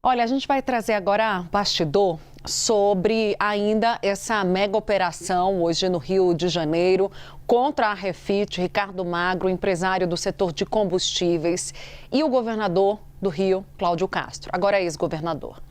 Olha, a gente vai trazer agora bastidor sobre ainda essa mega operação hoje no Rio de Janeiro contra a Refit, Ricardo Magro, empresário do setor de combustíveis, e o governador do Rio, Cláudio Castro, agora ex-governador.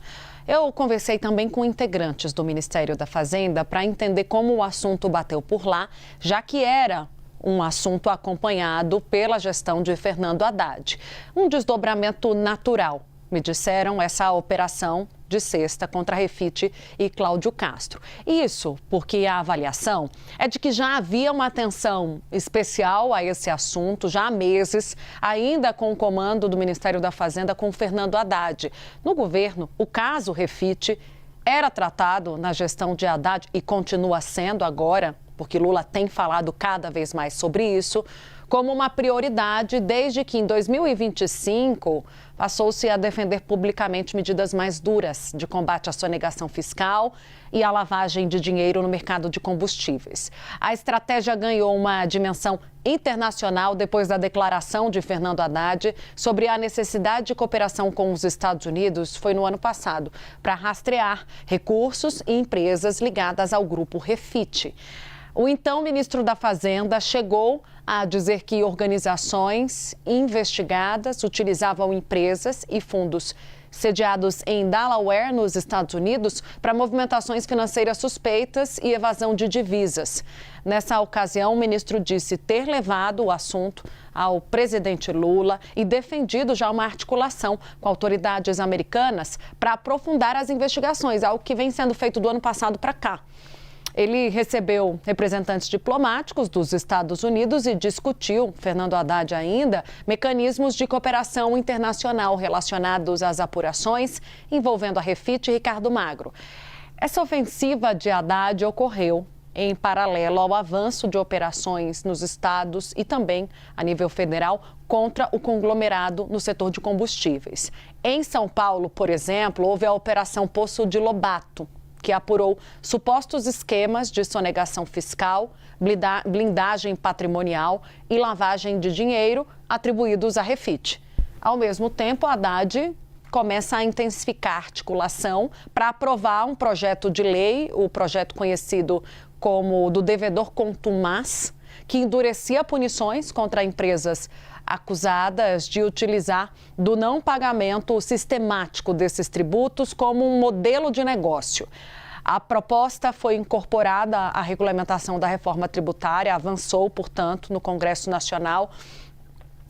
Eu conversei também com integrantes do Ministério da Fazenda para entender como o assunto bateu por lá, já que era um assunto acompanhado pela gestão de Fernando Haddad. Um desdobramento natural, me disseram, essa operação de sexta contra a Refit e Cláudio Castro. Isso porque a avaliação é de que já havia uma atenção especial a esse assunto já há meses, ainda com o comando do Ministério da Fazenda com Fernando Haddad. No governo, o caso Refit era tratado na gestão de Haddad e continua sendo agora, porque Lula tem falado cada vez mais sobre isso, como uma prioridade desde que em 2025 passou-se a defender publicamente medidas mais duras de combate à sonegação fiscal e à lavagem de dinheiro no mercado de combustíveis. A estratégia ganhou uma dimensão internacional depois da declaração de Fernando Haddad sobre a necessidade de cooperação com os Estados Unidos, foi no ano passado, para rastrear recursos e empresas ligadas ao grupo Refit. O então ministro da Fazenda chegou a dizer que organizações investigadas utilizavam empresas e fundos sediados em Delaware, nos Estados Unidos, para movimentações financeiras suspeitas e evasão de divisas. Nessa ocasião, o ministro disse ter levado o assunto ao presidente Lula e defendido já uma articulação com autoridades americanas para aprofundar as investigações, algo que vem sendo feito do ano passado para cá. Ele recebeu representantes diplomáticos dos Estados Unidos e discutiu, Fernando Haddad ainda, mecanismos de cooperação internacional relacionados às apurações envolvendo a Refit e Ricardo Magro. Essa ofensiva de Haddad ocorreu em paralelo ao avanço de operações nos estados e também a nível federal contra o conglomerado no setor de combustíveis. Em São Paulo, por exemplo, houve a Operação Poço de Lobato, que apurou supostos esquemas de sonegação fiscal, blindagem patrimonial e lavagem de dinheiro atribuídos à Refit. Ao mesmo tempo, Haddad começa a intensificar a articulação para aprovar um projeto de lei, o projeto conhecido como do devedor contumaz, que endurecia punições contra empresas acusadas de utilizar do não pagamento sistemático desses tributos como um modelo de negócio. A proposta foi incorporada à regulamentação da reforma tributária, avançou, portanto, no Congresso Nacional,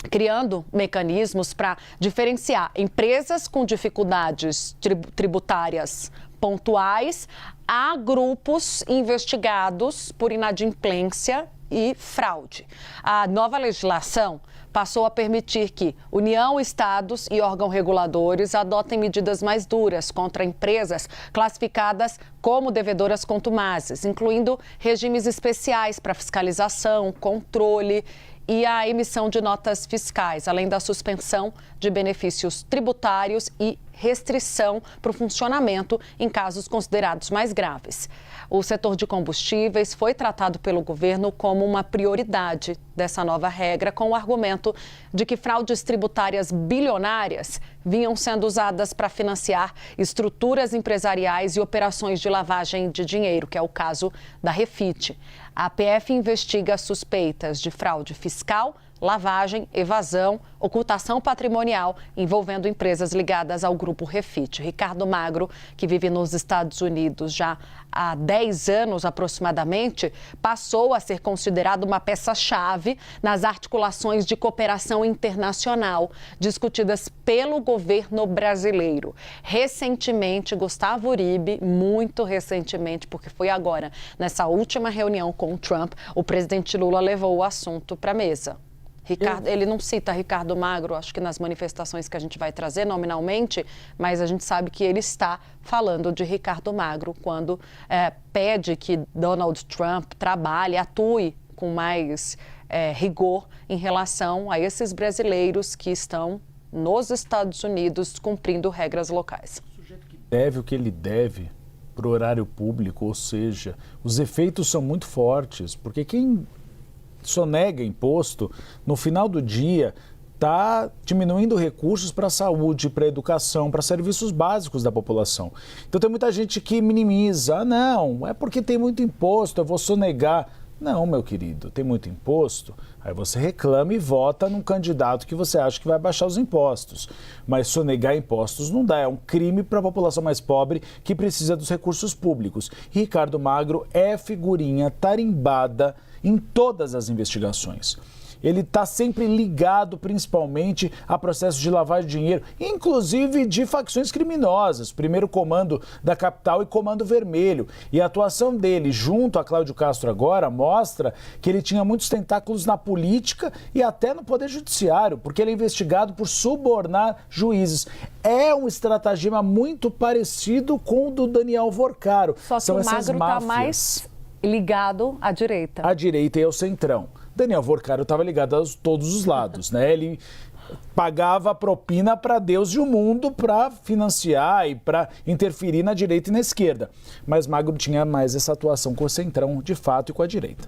criando mecanismos para diferenciar empresas com dificuldades tributárias pontuais a grupos investigados por inadimplência e fraude. A nova legislação passou a permitir que União, estados e órgãos reguladores adotem medidas mais duras contra empresas classificadas como devedoras contumazes, incluindo regimes especiais para fiscalização, controle e a emissão de notas fiscais, além da suspensão de benefícios tributários e restrição para o funcionamento em casos considerados mais graves. O setor de combustíveis foi tratado pelo governo como uma prioridade dessa nova regra, com o argumento de que fraudes tributárias bilionárias vinham sendo usadas para financiar estruturas empresariais e operações de lavagem de dinheiro, que é o caso da Refit. A PF investiga suspeitas de fraude fiscal, lavagem, evasão, ocultação patrimonial envolvendo empresas ligadas ao grupo Refit. Ricardo Magro, que vive nos Estados Unidos já há 10 anos aproximadamente, passou a ser considerado uma peça-chave nas articulações de cooperação internacional discutidas pelo governo brasileiro. Recentemente, Gustavo Uribe, muito recentemente, porque foi agora, nessa última reunião com o Trump, o presidente Lula levou o assunto para a mesa. Ele não cita Ricardo Magro, acho que nas manifestações que a gente vai trazer nominalmente, mas a gente sabe que ele está falando de Ricardo Magro quando pede que Donald Trump trabalhe, atue com mais rigor em relação a esses brasileiros que estão nos Estados Unidos cumprindo regras locais. O sujeito que deve o que ele deve para o horário público, ou seja, os efeitos são muito fortes, porque quem sonega imposto, no final do dia, está diminuindo recursos para a saúde, para a educação, para serviços básicos da população. Então tem muita gente que minimiza, não, é porque tem muito imposto, eu vou sonegar. Não, meu querido, tem muito imposto, aí você reclama e vota num candidato que você acha que vai baixar os impostos. Mas sonegar impostos não dá, é um crime para a população mais pobre que precisa dos recursos públicos. Ricardo Magro é figurinha tarimbada em todas as investigações. Ele está sempre ligado, principalmente, a processos de lavagem de dinheiro, inclusive de facções criminosas, primeiro Comando da Capital e Comando Vermelho. E a atuação dele, junto a Cláudio Castro agora, mostra que ele tinha muitos tentáculos na política e até no Poder Judiciário, porque ele é investigado por subornar juízes. É um estratagema muito parecido com o do Daniel Vorcaro. Só que o Magro está mais ligado à direita. À direita e ao centrão. Daniel Vorcaro estava ligado a todos os lados, né? Ele pagava propina para Deus e o mundo para financiar e para interferir na direita e na esquerda. Mas Magro tinha mais essa atuação com o centrão, de fato, e com a direita.